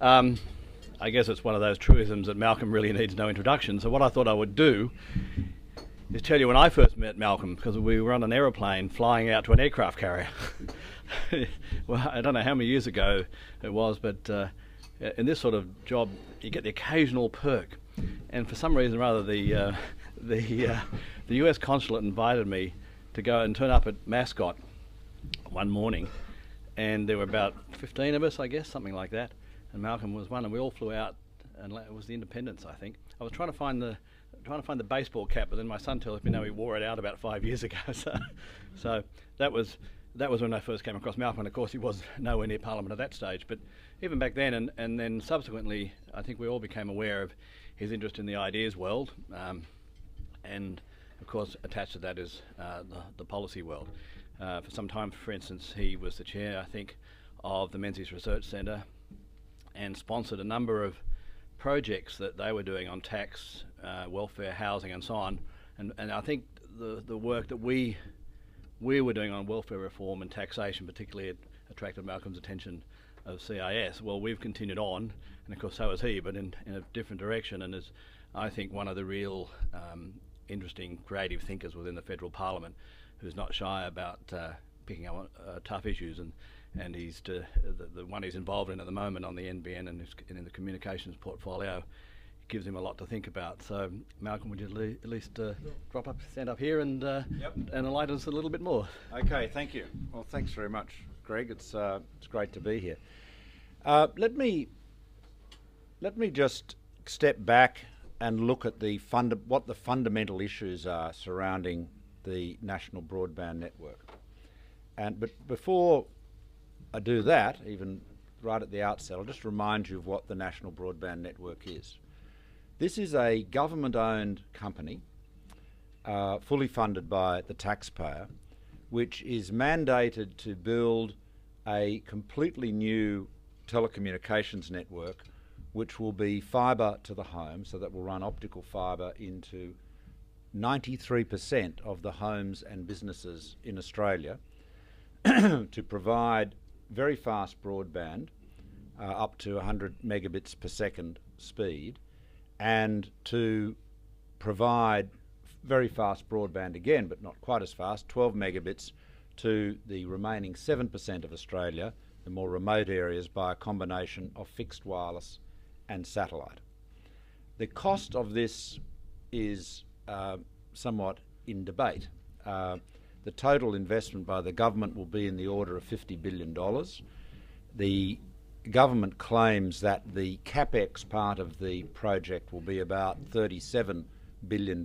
I guess it's one of those truisms that Malcolm really needs no introduction. So what I thought I would do is tell you when I first met Malcolm, because we were on an aeroplane flying out to an aircraft carrier. Well, I don't know how many years ago it was, but in this sort of job, you get the occasional perk. And for some reason or other, the US consulate invited me to go and turn up at Mascot one morning, and there were about 15 of us, I guess, something like that. And Malcolm was one, and we all flew out, and it was the Independence, I think. I was trying to find the baseball cap, but then my son tells me no, he wore it out about 5 years ago. So that was when I first came across Malcolm. And of course, he was nowhere near Parliament at that stage. But even back then, and then subsequently, I think we all became aware of his interest in the ideas world, and of course, attached to that is the policy world. For some time, for instance, he was the chair, I think, of the Menzies Research Centre, and sponsored a number of projects that they were doing on tax, welfare, housing, and so on. And I think the work that we were doing on welfare reform and taxation particularly attracted Malcolm's attention of CIS. Well, we've continued on, and of course so has he, but in a different direction, and is, I think, one of the real interesting creative thinkers within the federal parliament, who's not shy about picking up tough issues, and he's the one he's involved in at the moment on the NBN and in the communications portfolio gives him a lot to think about. So, Malcolm, would you at least stand up here and enlighten us a little bit more? Okay, thank you. Well, thanks very much, Greg. It's great to be here. Let me just step back and look at what the fundamental issues are surrounding the national broadband network. But before I do that, even right at the outset, I'll just remind you of what the National Broadband Network is. This is a government-owned company, fully funded by the taxpayer, which is mandated to build a completely new telecommunications network, which will be fibre to the home, so that will run optical fibre into 93% of the homes and businesses in Australia to provide very fast broadband, up to 100 megabits per second speed, and to provide very fast broadband again, but not quite as fast, 12 megabits to the remaining 7% of Australia, the more remote areas, by a combination of fixed wireless and satellite. The cost of this is somewhat in debate. The total investment by the government will be in the order of $50 billion. The government claims that the CapEx part of the project will be about $37 billion.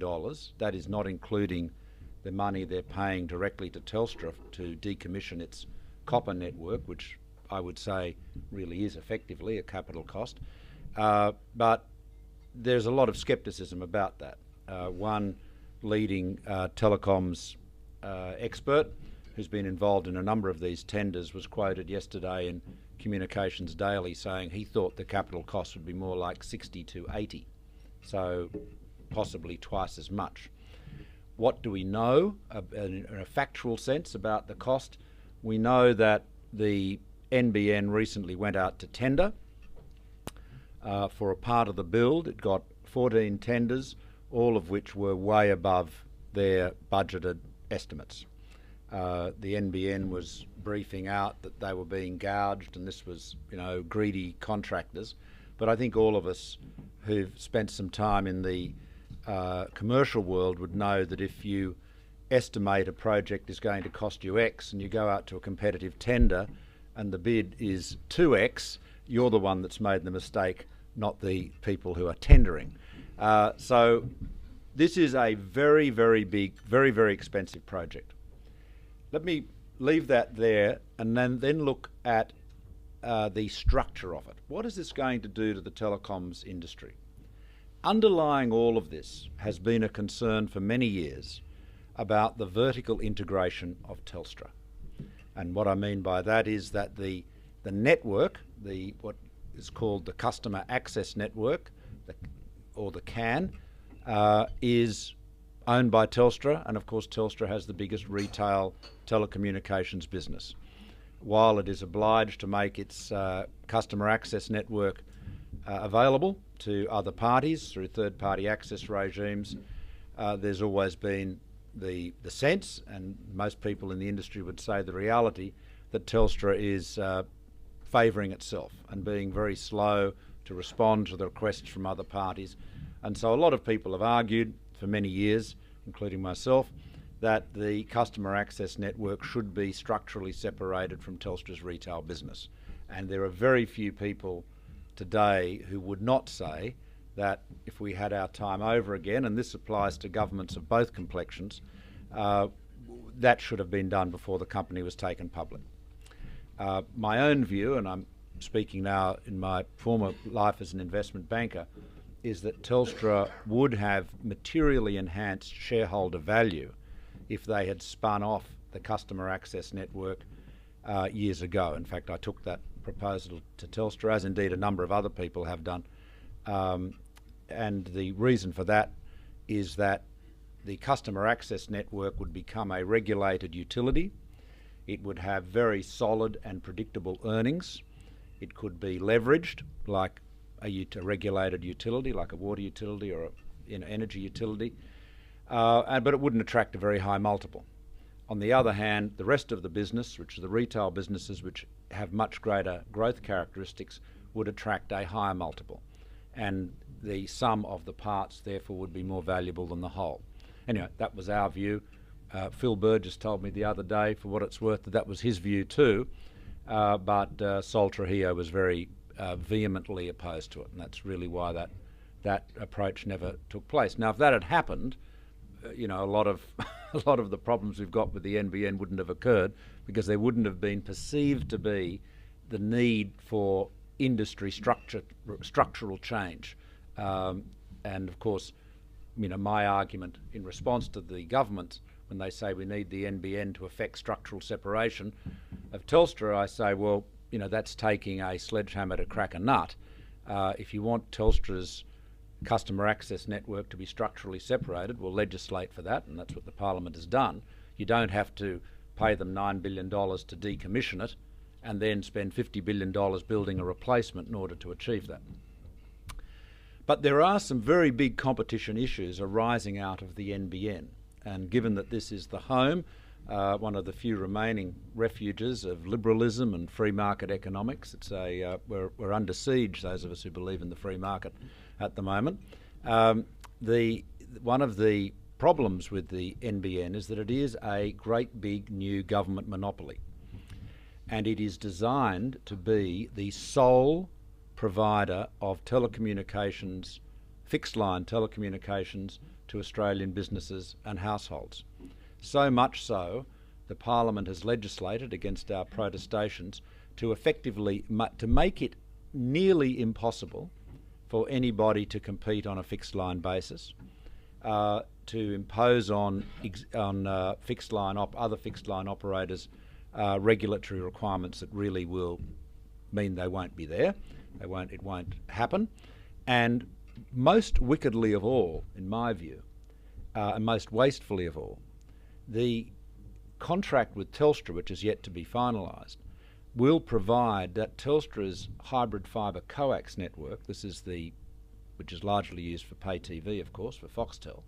That is not including the money they're paying directly to Telstra to decommission its copper network, which I would say really is effectively a capital cost. But there's a lot of scepticism about that. One leading telecoms expert who's been involved in a number of these tenders was quoted yesterday in Communications Daily saying he thought the capital cost would be more like 60 to 80, so possibly twice as much. What do we know in a factual sense about the cost? We know that the NBN recently went out to tender for a part of the build. It got 14 tenders, all of which were way above their budgeted estimates. The NBN was briefing out that they were being gouged, and this was, greedy contractors. But I think all of us who've spent some time in the commercial world would know that if you estimate a project is going to cost you X and you go out to a competitive tender and the bid is 2X, you're the one that's made the mistake, not the people who are tendering. So this is a very, very big, very, very expensive project. Let me leave that there and then look at the structure of it. What is this going to do to the telecoms industry? Underlying all of this has been a concern for many years about the vertical integration of Telstra. And what I mean by that is that the network, what is called the Customer Access Network, or the CAN, is owned by Telstra, and of course Telstra has the biggest retail telecommunications business. While it is obliged to make its customer access network available to other parties through third-party access regimes. There's always been the sense, and most people in the industry would say the reality, that Telstra is favouring itself and being very slow to respond to the requests from other parties. And so a lot of people have argued for many years, including myself, that the customer access network should be structurally separated from Telstra's retail business. And there are very few people today who would not say that if we had our time over again, and this applies to governments of both complexions, that should have been done before the company was taken public. My own view, and I'm speaking now in my former life as an investment banker, is that Telstra would have materially enhanced shareholder value if they had spun off the customer access network years ago. In fact, I took that proposal to Telstra, as indeed a number of other people have done. And the reason for that is that the customer access network would become a regulated utility. It would have very solid and predictable earnings. It could be leveraged like a regulated utility, like a water utility or an energy utility, but it wouldn't attract a very high multiple. On the other hand, the rest of the business, which are the retail businesses which have much greater growth characteristics, would attract a higher multiple. And the sum of the parts, therefore, would be more valuable than the whole. Anyway, that was our view. Phil Burgess told me the other day, for what it's worth, that was his view too, but Sol Trujillo was very vehemently opposed to it, and that's really why that approach never took place. Now, if that had happened, a lot of the problems we've got with the NBN wouldn't have occurred, because there wouldn't have been perceived to be the need for industry structural change. And of course, my argument in response to the government when they say we need the NBN to effect structural separation of Telstra, I say, well, that's taking a sledgehammer to crack a nut. If you want Telstra's customer access network to be structurally separated, we'll legislate for that, and that's what the Parliament has done. You don't have to pay them $9 billion to decommission it and then spend $50 billion building a replacement in order to achieve that. But there are some very big competition issues arising out of the NBN, and given that this is the home, one of the few remaining refuges of liberalism and free market economics, we're under siege, those of us who believe in the free market at the moment. One of the problems with the NBN is that it is a great big new government monopoly, and it is designed to be the sole provider of telecommunications, fixed line telecommunications, to Australian businesses and households. So much so, the Parliament has legislated against our protestations to effectively to make it nearly impossible for anybody to compete on a fixed line basis, to impose on other fixed line operators regulatory requirements that really will mean they won't be there. It won't happen. And most wickedly of all, in my view, and most wastefully of all, the contract with Telstra, which is yet to be finalised, will provide that Telstra's hybrid fibre coax network, which is largely used for pay TV, of course, for Foxtel,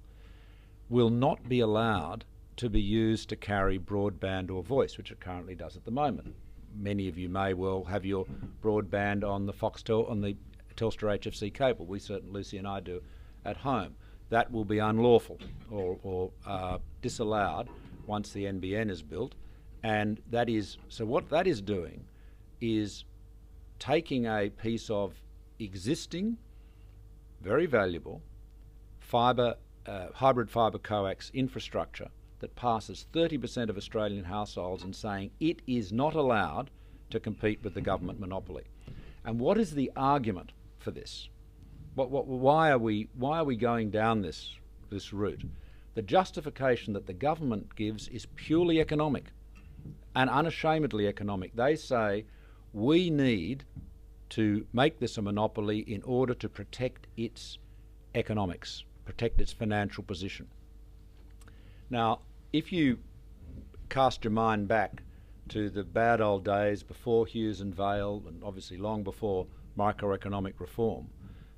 will not be allowed to be used to carry broadband or voice, which it currently does at the moment. Many of you may well have your broadband on the Telstra HFC cable. We certainly, Lucy and I, do at home. That will be unlawful or disallowed once the NBN is built, and what that is doing is taking a piece of existing, very valuable hybrid fibre coax infrastructure that passes 30% of Australian households and saying it is not allowed to compete with the government monopoly. And what is the argument for this? Why are we going down this route? The justification that the government gives is purely economic and unashamedly economic. They say we need to make this a monopoly in order to protect its economics, protect its financial position. Now, if you cast your mind back to the bad old days before Hughes and Vale, and obviously long before microeconomic reform,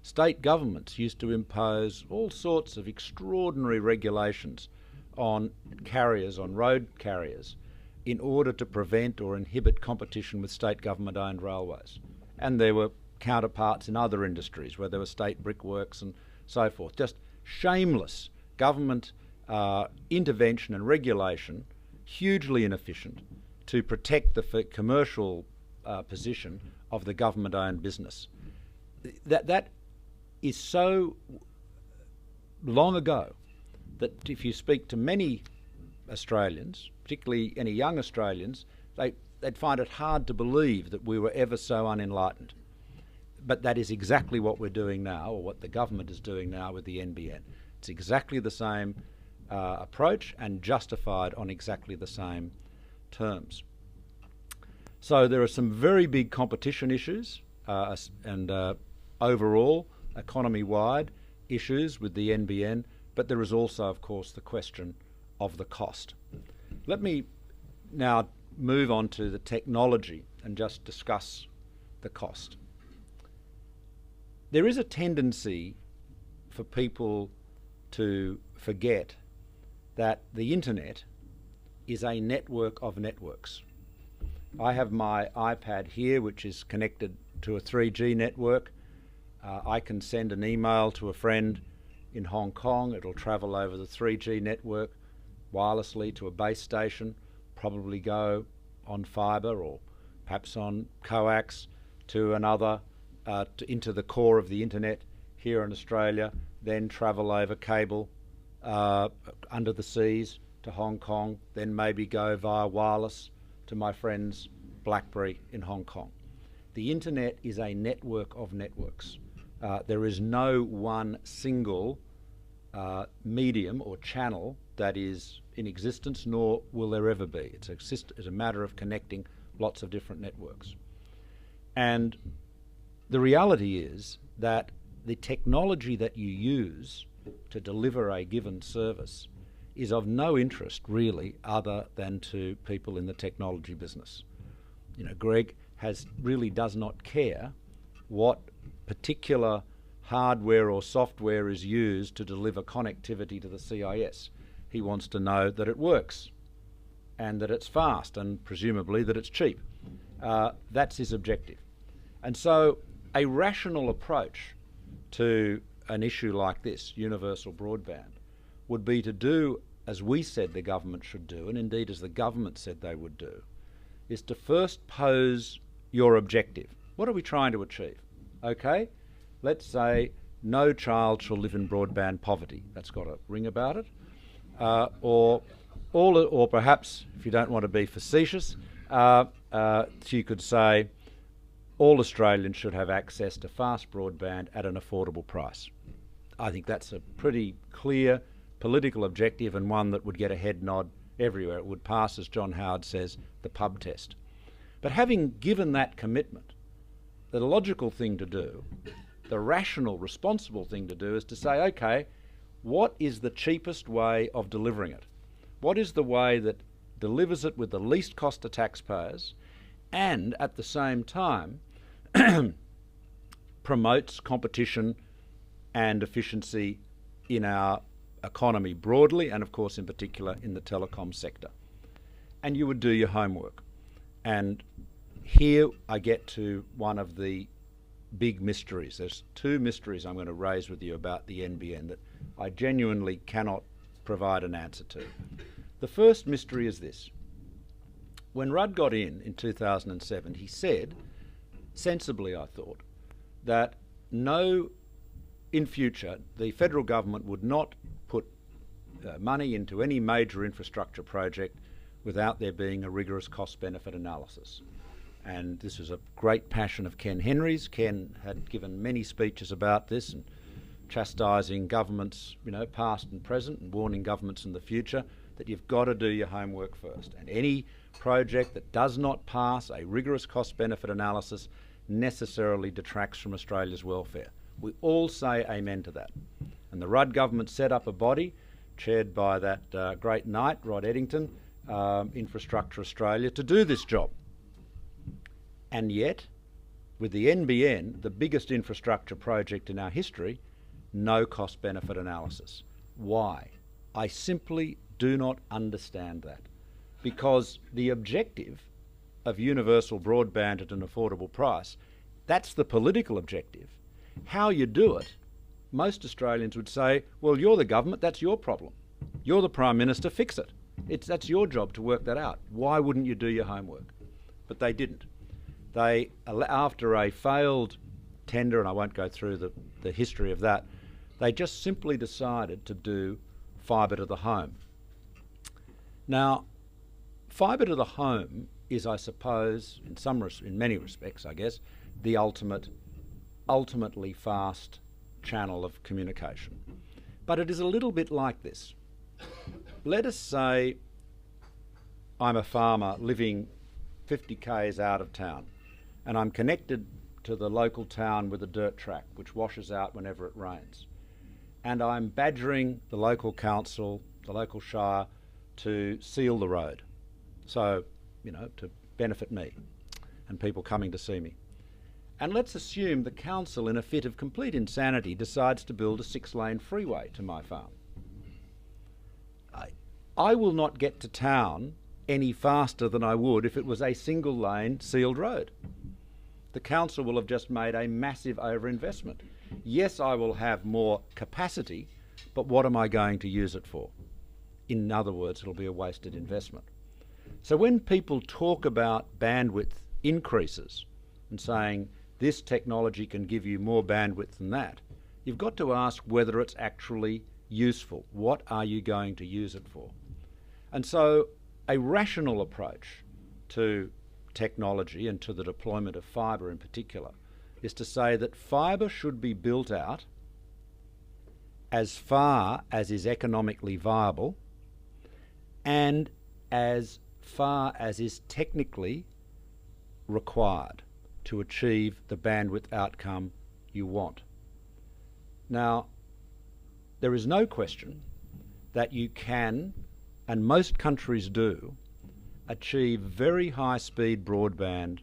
state governments used to impose all sorts of extraordinary regulations on carriers, on road carriers, in order to prevent or inhibit competition with state government-owned railways. And there were counterparts in other industries where there were state brickworks and so forth. Just shameless government intervention and regulation, hugely inefficient, to protect the commercial position of the government-owned business. That is so long ago that if you speak to many Australians, particularly any young Australians, they'd find it hard to believe that we were ever so unenlightened. But that is exactly what we're doing now, or what the government is doing now with the NBN. It's exactly the same approach and justified on exactly the same terms. So there are some very big competition issues and overall economy-wide issues with the NBN, but there is also, of course, the question of the cost. Let me now move on to the technology and just discuss the cost. There is a tendency for people to forget that the internet is a network of networks. I have my iPad here, which is connected to a 3G network. I can send an email to a friend in Hong Kong. It'll travel over the 3G network wirelessly to a base station, probably go on fibre or perhaps on coax to another, into the core of the internet here in Australia, then travel over cable under the seas to Hong Kong, then maybe go via wireless to my friend's BlackBerry in Hong Kong. The internet is a network of networks. There is no one single medium or channel that is in existence, nor will there ever be. It's a matter of connecting lots of different networks. And the reality is that the technology that you use to deliver a given service is of no interest really other than to people in the technology business. You know, Greg really does not care what particular hardware or software is used to deliver connectivity to the CIS. He wants to know that it works and that it's fast and presumably that it's cheap. That's his objective. And so a rational approach to an issue like this, universal broadband, would be to do as we said the government should do, and indeed as the government said they would do, is to first pose your objective. What are we trying to achieve? Okay, let's say no child shall live in broadband poverty. That's got a ring about it. Or perhaps, if you don't want to be facetious, you could say all Australians should have access to fast broadband at an affordable price. I think that's a pretty clear political objective and one that would get a head nod everywhere. It would pass, as John Howard says, the pub test. But having given that commitment, the logical thing to do, the rational, responsible thing to do is to say, okay, what is the cheapest way of delivering it? What is the way that delivers it with the least cost to taxpayers and at the same time promotes competition and efficiency in our economy broadly and of course in particular in the telecom sector? And you would do your homework. And here I get to one of the big mysteries. There's two mysteries I'm going to raise with you about the NBN that I genuinely cannot provide an answer to. The first mystery is this. When Rudd got in 2007, he said, sensibly I thought, that in future the federal government would not put money into any major infrastructure project without there being a rigorous cost-benefit analysis. And this was a great passion of Ken Henry's. Ken had given many speeches about this and chastising governments, past and present, and warning governments in the future that you've got to do your homework first. And any project that does not pass a rigorous cost-benefit analysis necessarily detracts from Australia's welfare. We all say amen to that. And the Rudd government set up a body chaired by that great knight, Rod Eddington, Infrastructure Australia, to do this job. And yet, with the NBN, the biggest infrastructure project in our history, no cost-benefit analysis. Why? I simply do not understand that. Because the objective of universal broadband at an affordable price, that's the political objective. How you do it, most Australians would say, well, you're the government, that's your problem. You're the Prime Minister, fix it. That's your job to work that out. Why wouldn't you do your homework? But they didn't. They, after a failed tender, and I won't go through the history of that, they just simply decided to do fibre to the home. Now, fibre to the home is, I suppose, in many respects, I guess, the ultimately fast channel of communication. But it is a little bit like this. Let us say I'm a farmer living 50 k's out of town, and I'm connected to the local town with a dirt track which washes out whenever it rains. And I'm badgering the local council, the local shire, to seal the road. So, to benefit me and people coming to see me. And let's assume the council, in a fit of complete insanity, decides to build a 6-lane freeway to my farm. I will not get to town any faster than I would if it was a single-lane sealed road. The council will have just made a massive overinvestment. Yes, I will have more capacity, but what am I going to use it for? In other words, it'll be a wasted investment. So when people talk about bandwidth increases and saying this technology can give you more bandwidth than that, you've got to ask whether it's actually useful. What are you going to use it for? And so a rational approach to technology and to the deployment of fibre in particular is to say that fibre should be built out as far as is economically viable and as far as is technically required to achieve the bandwidth outcome you want. Now, there is no question that you can, and most countries do, achieve very high-speed broadband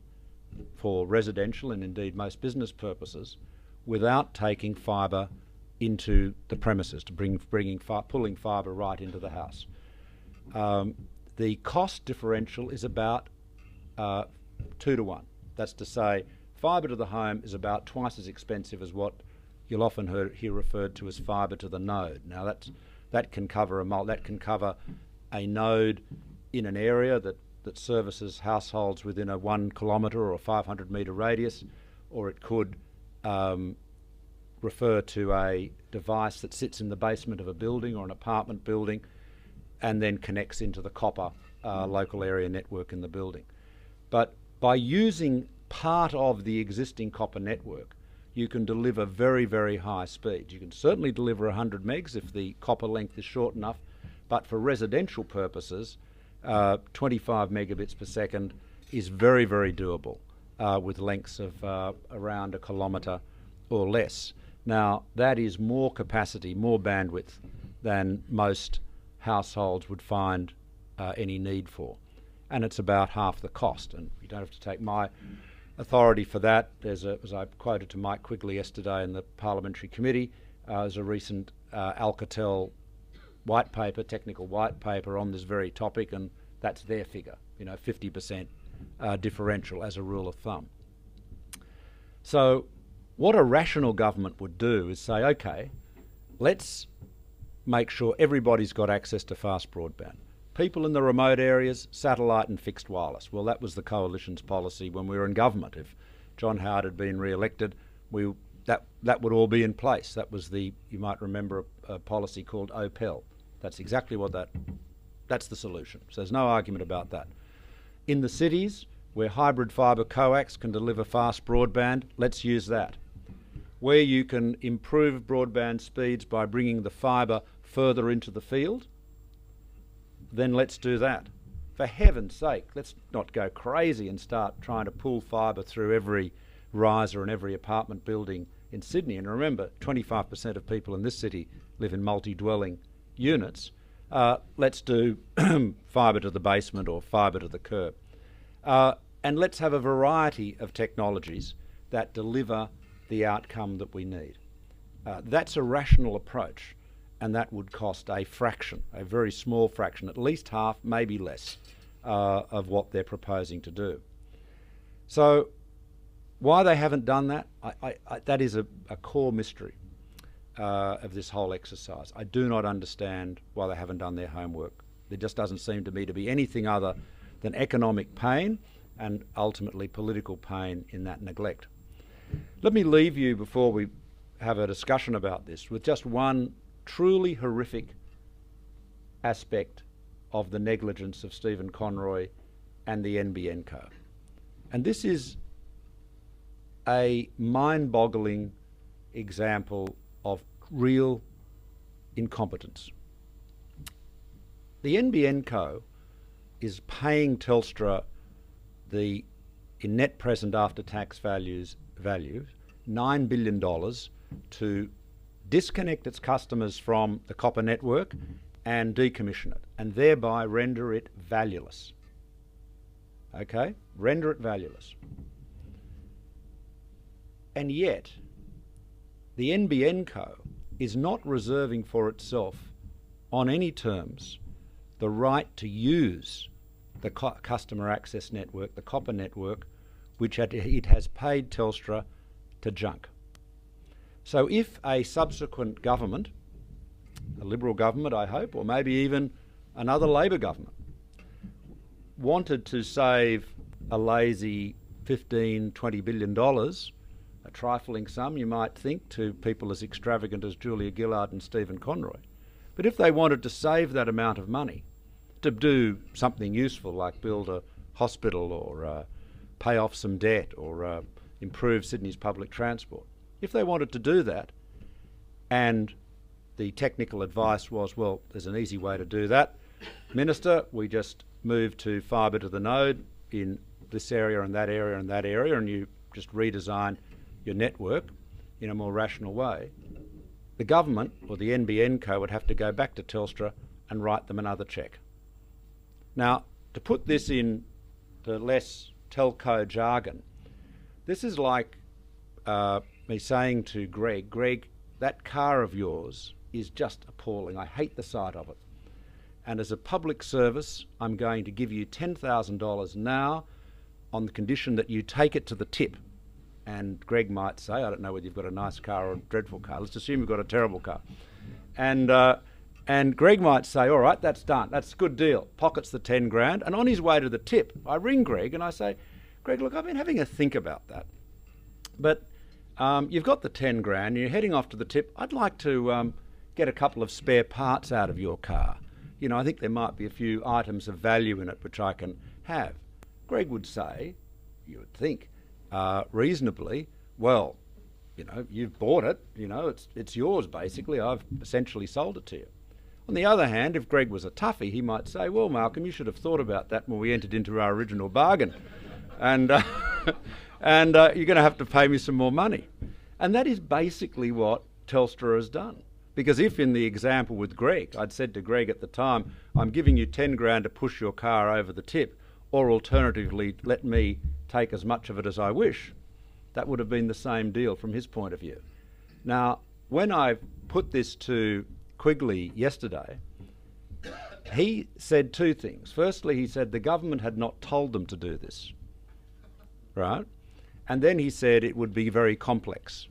for residential and indeed most business purposes without taking fibre into the premises, to pulling fibre right into the house. The cost differential is about 2 to 1. That's to say, fibre to the home is about twice as expensive as what you'll often hear referred to as fibre to the node. Now that can cover a node in an area that services households within a 1 kilometre or a 500 metre radius, or it could refer to a device that sits in the basement of a building or an apartment building and then connects into the copper local area network in the building. But by using part of the existing copper network, you can deliver very, very high speeds. You can certainly deliver 100 megs if the copper length is short enough, but for residential purposes, 25 megabits per second is very, very doable with lengths of around 1 kilometre or less. Now, that is more capacity, more bandwidth than most households would find any need for. And it's about half the cost. And you don't have to take my authority for that. As I quoted to Mike Quigley yesterday in the Parliamentary Committee, there's a recent Alcatel white paper, technical white paper on this very topic, and that's their figure, 50% differential as a rule of thumb. So what a rational government would do is say, okay, let's make sure everybody's got access to fast broadband. People in the remote areas, satellite and fixed wireless. Well, that was the Coalition's policy when we were in government. If John Howard had been re-elected, that would all be in place. That was you might remember a policy called OPEL. That's exactly that's the solution. So there's no argument about that. In the cities, where hybrid fibre coax can deliver fast broadband, let's use that. Where you can improve broadband speeds by bringing the fibre further into the field, then let's do that. For heaven's sake, let's not go crazy and start trying to pull fibre through every riser and every apartment building in Sydney. And remember, 25% of people in this city live in multi-dwelling units. Let's do fibre to the basement or fibre to the curb. And let's have a variety of technologies that deliver the outcome that we need. That's a rational approach, and that would cost a fraction, a very small fraction, at least half, maybe less, of what they're proposing to do. So why they haven't done that, that is a core mystery of this whole exercise. I do not understand why they haven't done their homework. There just doesn't seem to me to be anything other than economic pain and ultimately political pain in that neglect. Let me leave you, before we have a discussion about this, with just one truly horrific aspect of the negligence of Stephen Conroy and the NBN Co. And this is a mind-boggling example of real incompetence. The NBN Co is paying Telstra in net present after-tax value, $9 billion to disconnect its customers from the copper network and decommission it, and thereby render it valueless. Okay? Render it valueless. And yet, the NBN Co is not reserving for itself, on any terms, the right to use the customer access network, the copper network, which it has paid Telstra to junk. So if a subsequent government, a Liberal government I hope, or maybe even another Labor government, wanted to save a lazy $15, $20 billion, a trifling sum you might think to people as extravagant as Julia Gillard and Stephen Conroy, but if they wanted to save that amount of money to do something useful like build a hospital or pay off some debt or improve Sydney's public transport, if they wanted to do that, and the technical advice was, well, there's an easy way to do that, Minister, we just move to fibre to the node in this area and that area and that area, and you just redesign your network in a more rational way, the government, or the NBN Co, would have to go back to Telstra and write them another cheque. Now, to put this in the less telco jargon, this is like me saying to Greg, that car of yours is just appalling. I hate the sight of it. And as a public service, I'm going to give you $10,000 now on the condition that you take it to the tip. And Greg might say, I don't know whether you've got a nice car or a dreadful car. Let's assume you've got a terrible car. And Greg might say, all right, that's done. That's a good deal. Pockets the 10 grand. And on his way to the tip, I ring Greg and I say, Greg, look, I've been having a think about that. But you've got the 10 grand, you're heading off to the tip. I'd like to get a couple of spare parts out of your car. You know, I think there might be a few items of value in it which I can have. Greg would say, you would think, reasonably, well, you know, you've bought it, you know, it's yours basically, I've essentially sold it to you. On the other hand, if Greg was a toughie, he might say, well, Malcolm, you should have thought about that when we entered into our original bargain. And you're going to have to pay me some more money. And that is basically what Telstra has done. Because if in the example with Greg, I'd said to Greg at the time, I'm giving you 10 grand to push your car over the tip, or alternatively, let me take as much of it as I wish, that would have been the same deal from his point of view. Now, when I put this to Quigley yesterday, he said two things. Firstly, he said the government had not told them to do this, right? And then he said it would be very complex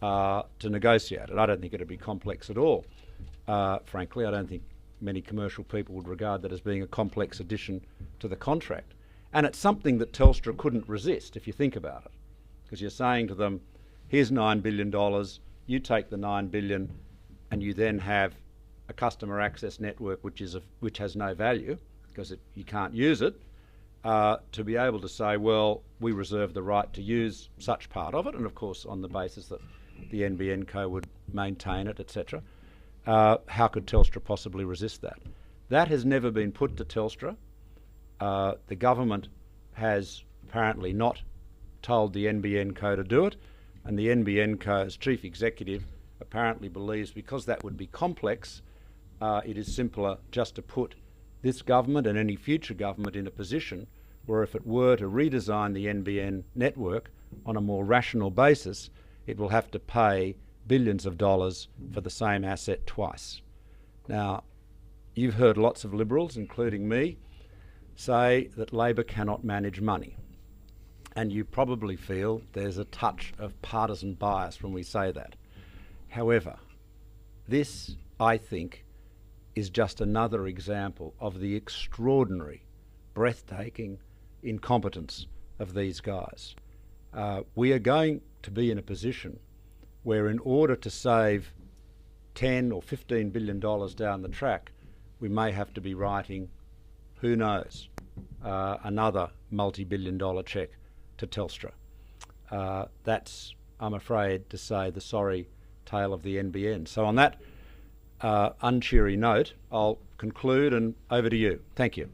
to negotiate it. I don't think it would be complex at all. Frankly, I don't think many commercial people would regard that as being a complex addition to the contract. And it's something that Telstra couldn't resist, if you think about it. Because you're saying to them, here's $9 billion, you take the $9 billion, and you then have a customer access network which has no value, because you can't use it, to be able to say, well, we reserve the right to use such part of it, and of course on the basis that the NBN Co would maintain it, etc. How could Telstra possibly resist that? That has never been put to Telstra. The government has apparently not told the NBN Co to do it, and the NBN Co's chief executive apparently believes because that would be complex, it is simpler just to put this government and any future government in a position where if it were to redesign the NBN network, on a more rational basis, it will have to pay billions of dollars for the same asset twice. Now, you've heard lots of Liberals, including me, say that Labor cannot manage money. And you probably feel there's a touch of partisan bias when we say that. However, this, I think, is just another example of the extraordinary, breathtaking incompetence of these guys. We are going to be in a position where, in order to save $10 or $15 billion down the track, we may have to be writing, who knows, another multi-billion-dollar cheque to Telstra. That's, I'm afraid to say, the sorry tale of the NBN. So on that uncheery note, I'll conclude, and over to you. Thank you.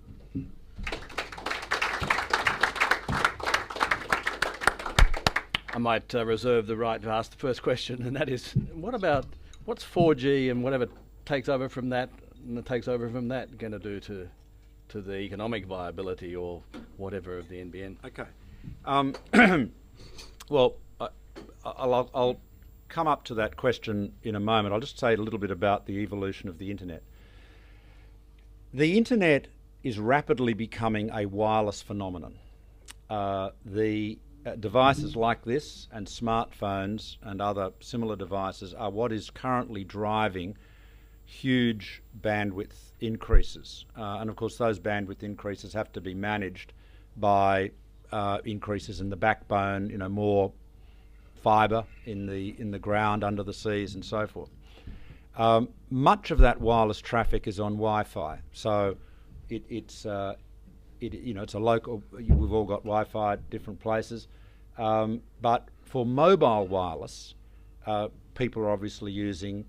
I might reserve the right to ask the first question, and that is, what's 4G and whatever takes over from that going to do to the economic viability or whatever of the NBN? Okay. Well, I'll come up to that question in a moment. I'll just say a little bit about the evolution of the internet. The internet is rapidly becoming a wireless phenomenon. Devices like this and smartphones and other similar devices are what is currently driving huge bandwidth increases. And of course those bandwidth increases have to be managed by increases in the backbone, more fibre in the ground, under the seas and so forth. Much of that wireless traffic is on Wi-Fi, so it's a local. We've all got Wi-Fi at different places, but for mobile wireless, people are obviously using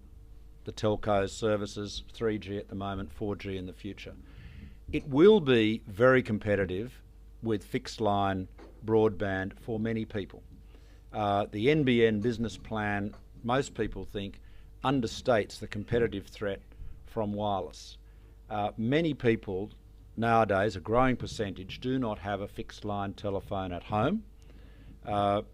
the telcos services, 3G at the moment, 4G in the future. It will be very competitive with fixed line broadband for many people. The NBN business plan, most people think, understates the competitive threat from wireless. Many people nowadays, a growing percentage, do not have a fixed line telephone at home, and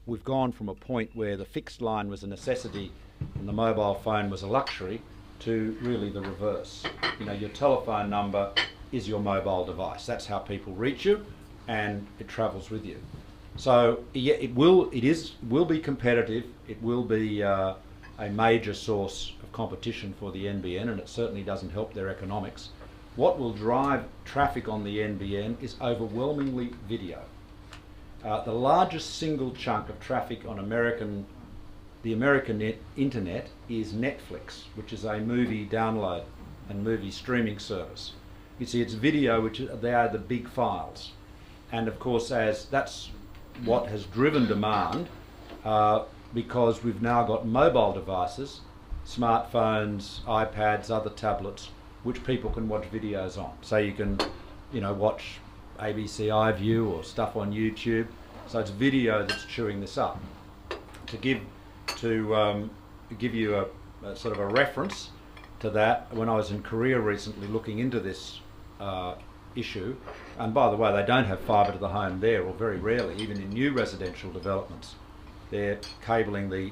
we've gone from a point where the fixed line was a necessity and the mobile phone was a luxury to really the reverse. Your telephone number is your mobile device. That's how people reach you, and it travels with you. So yeah, it will be competitive. It will be a major source of competition for the NBN, and it certainly doesn't help their economics. What will drive traffic on the NBN is overwhelmingly video. The largest single chunk of traffic on the American internet is Netflix, which is a movie download and movie streaming service. You see, it's video, they are the big files. And of course, as that's what has driven demand, because we've now got mobile devices, smartphones, iPads, other tablets, which people can watch videos on. So you can, watch ABC iView or stuff on YouTube. So it's video that's chewing this up. To give you a sort of a reference to that, when I was in Korea recently looking into this issue, and by the way, they don't have fibre to the home there, or very rarely, even in new residential developments. They're cabling the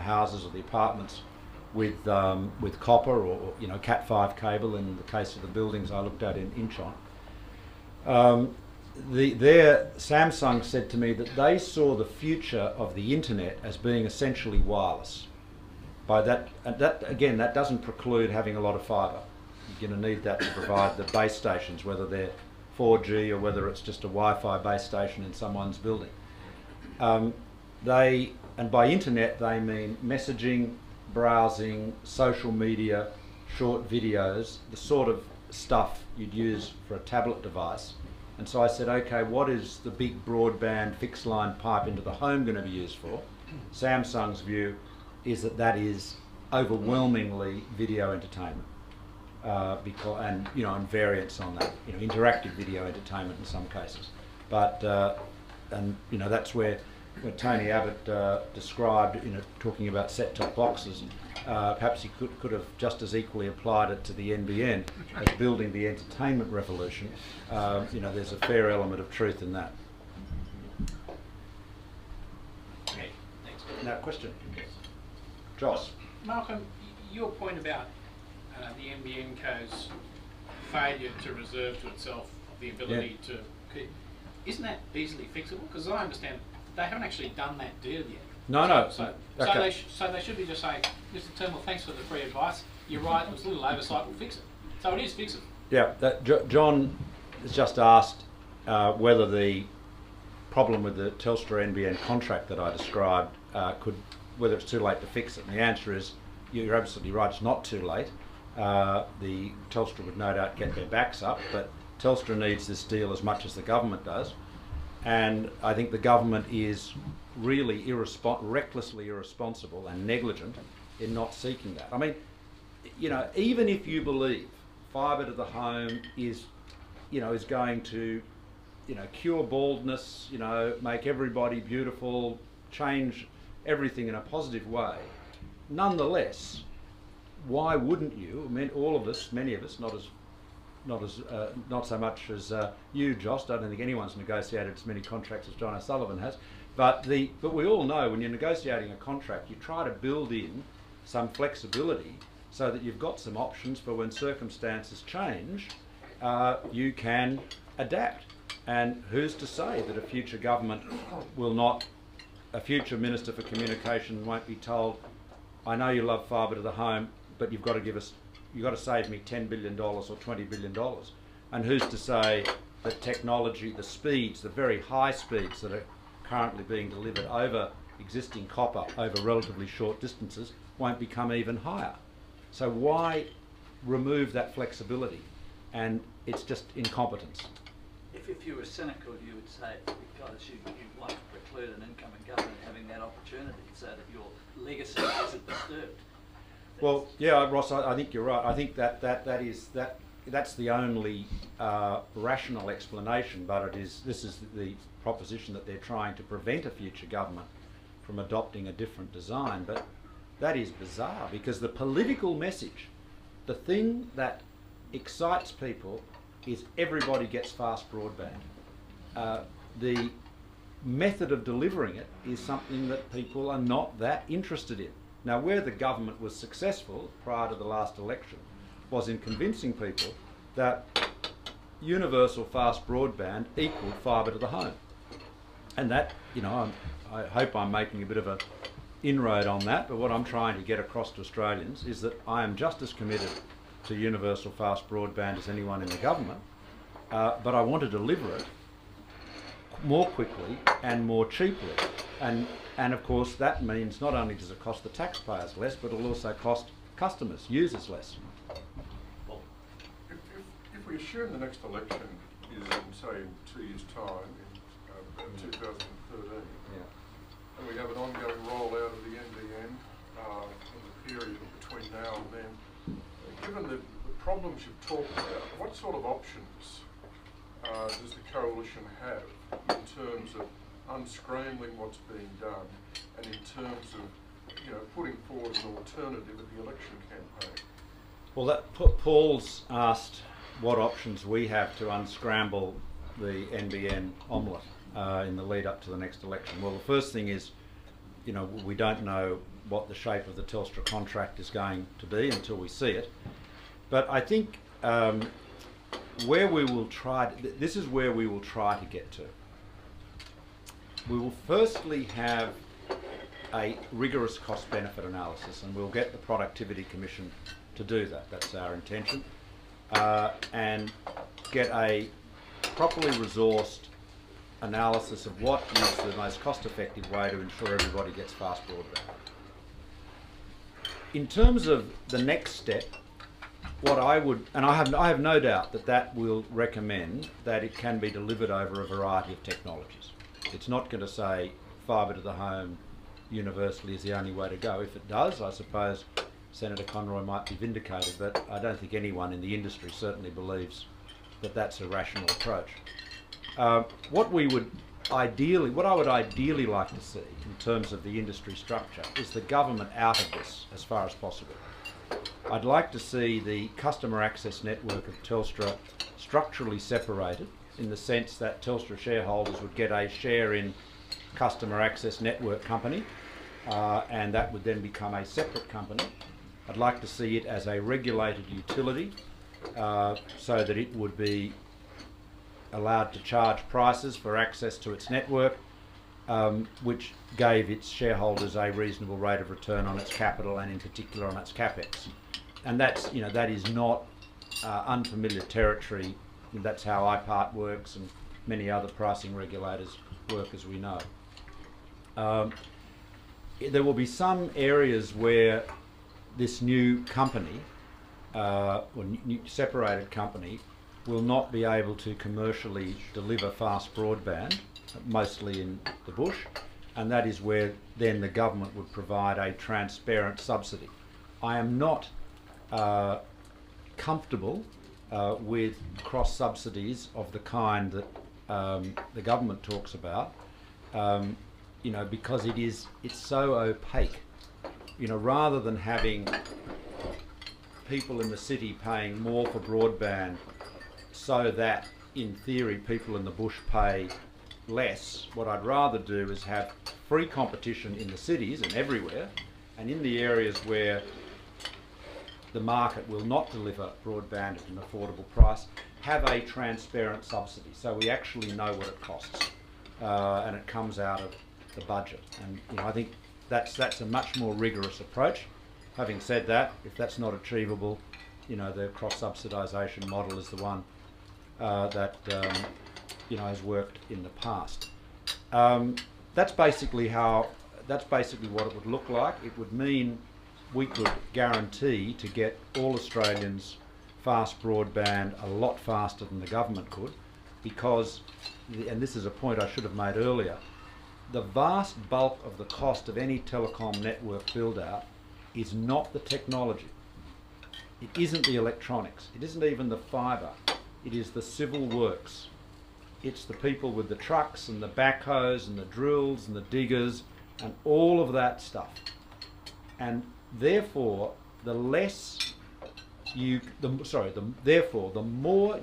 houses or the apartments with copper or Cat5 cable in the case of the buildings I looked at in Incheon. Samsung said to me that they saw the future of the internet as being essentially wireless. By that, and that doesn't preclude having a lot of fibre. You're going to need that to provide the base stations, whether they're 4G or whether it's just a Wi-Fi base station in someone's building. And by internet they mean messaging, browsing, social media, short videos, the sort of stuff you'd use for a tablet device. And so I said, okay, what is the big broadband fixed line pipe into the home going to be used for? Samsung's view is that is overwhelmingly video entertainment, and variants on that, interactive video entertainment in some cases. But that's where Tony Abbott described, talking about set-top boxes. Perhaps he could have just as equally applied it to the NBN as building the entertainment revolution. There's a fair element of truth in that. Now, question. Joss. Malcolm, your point about the NBN Co's failure to reserve to itself the ability to keep, isn't that easily fixable? Because as I understand, they haven't actually done that deal yet. No. So Okay. they should be just saying, Mr. Turnbull, thanks for the free advice. You're right, it was a little oversight, we'll fix it. So it is fixable. Yeah, John has just asked whether the problem with the Telstra NBN contract that I described whether it's too late to fix it. And the answer is, you're absolutely right, it's not too late. The Telstra would no doubt get their backs up, but Telstra needs this deal as much as the government does. And I think the government is really recklessly irresponsible and negligent in not seeking that. I mean, you know, even if you believe fibre to the home is going to, cure baldness, make everybody beautiful, change everything in a positive way, nonetheless, why wouldn't you? I mean, all of us, many of us, not so much as you, Joss. I don't think anyone's negotiated as many contracts as John O'Sullivan has. But we all know when you're negotiating a contract, you try to build in some flexibility so that you've got some options for when circumstances change, you can adapt. And who's to say that a future government will not, a future Minister for Communication won't be told, I know you love fibre to the home, but you've got to save me $10 billion or $20 billion. And who's to say that technology, the speeds, the very high speeds that are currently being delivered over existing copper over relatively short distances won't become even higher. So why remove that flexibility? And it's just incompetence. If you were cynical, you would say it's because you'd want to preclude an incoming government having that opportunity so that your legacy isn't disturbed. Well, yeah, Ross, I think you're right. I think that's the only rational explanation, but this is the proposition that they're trying to prevent a future government from adopting a different design. But that is bizarre, because the political message, the thing that excites people, is everybody gets fast broadband. The method of delivering it is something that people are not that interested in. Now, where the government was successful prior to the last election was in convincing people that universal fast broadband equaled fibre to the home. And that, I hope I'm making a bit of a inroad on that, but what I'm trying to get across to Australians is that I am just as committed to universal fast broadband as anyone in the government, but I want to deliver it more quickly and more cheaply. And of course that means not only does it cost the taxpayers less, but it'll also cost customers, users less. If we assume the next election is in, say, in 2 years' time, in 2013, and we have an ongoing rollout of the NBN in the period between now and then, given the problems you've talked about, what sort of options does the coalition have in terms of unscrambling what's being done and in terms of putting forward an alternative at the election campaign? Well, Paul's asked what options we have to unscramble the NBN omelette in the lead up to the next election. Well, the first thing is, we don't know what the shape of the Telstra contract is going to be until we see it. But I think where we will try, this is where we will try to get to. We will firstly have a rigorous cost-benefit analysis, and we'll get the Productivity Commission to do that. That's our intention. And get a properly resourced analysis of what is the most cost-effective way to ensure everybody gets fast broadband. In terms of the next step, what I would, and I have no doubt that will recommend that it can be delivered over a variety of technologies. It's not going to say fibre to the home universally is the only way to go. If it does, I suppose Senator Conroy might be vindicated, but I don't think anyone in the industry certainly believes that that's a rational approach. What I would ideally like to see in terms of the industry structure is the government out of this as far as possible. I'd like to see the customer access network of Telstra structurally separated, in the sense that Telstra shareholders would get a share in customer access network company, and that would then become a separate company. I'd like to see it as a regulated utility, so that it would be allowed to charge prices for access to its network, which gave its shareholders a reasonable rate of return on its capital and in particular on its capex. And that's, you know, that is not unfamiliar territory. That's how IPART works and many other pricing regulators work, as we know. There will be some areas where this new company, or new separated company, will not be able to commercially deliver fast broadband, mostly in the bush, and that is where then the government would provide a transparent subsidy. I am not comfortable with cross subsidies of the kind that the government talks about, you know, because it's so opaque. You know, rather than having people in the city paying more for broadband so that, in theory, people in the bush pay less, what I'd rather do is have free competition in the cities and everywhere, and in the areas where the market will not deliver broadband at an affordable price, have a transparent subsidy so we actually know what it costs, and it comes out of the budget. And you know, I think that's a much more rigorous approach. Having said that, if that's not achievable, you know, the cross-subsidisation model is the one that you know, has worked in the past. That's basically what it would look like. It would mean we could guarantee to get all Australians fast broadband a lot faster than the government could, because, and this is a point I should have made earlier, the vast bulk of the cost of any telecom network build-out is not the technology. It isn't the electronics. It isn't even the fibre. It is the civil works. It's the people with the trucks and the backhoes and the drills and the diggers and all of that stuff. And therefore, the more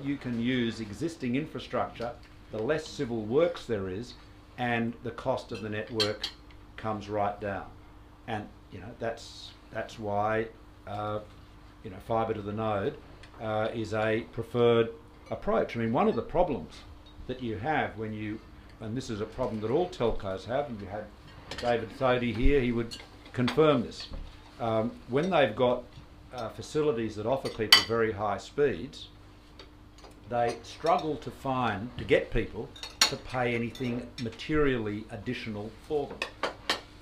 you can use existing infrastructure, the less civil works there is, and the cost of the network comes right down. And you know, that's why you know, fibre to the node is a preferred approach. I mean, one of the problems that you have when you, and this is a problem that all telcos have, and you had David Thodey here, he would confirm this. When they've got facilities that offer people very high speeds, they struggle to get people to pay anything materially additional for them.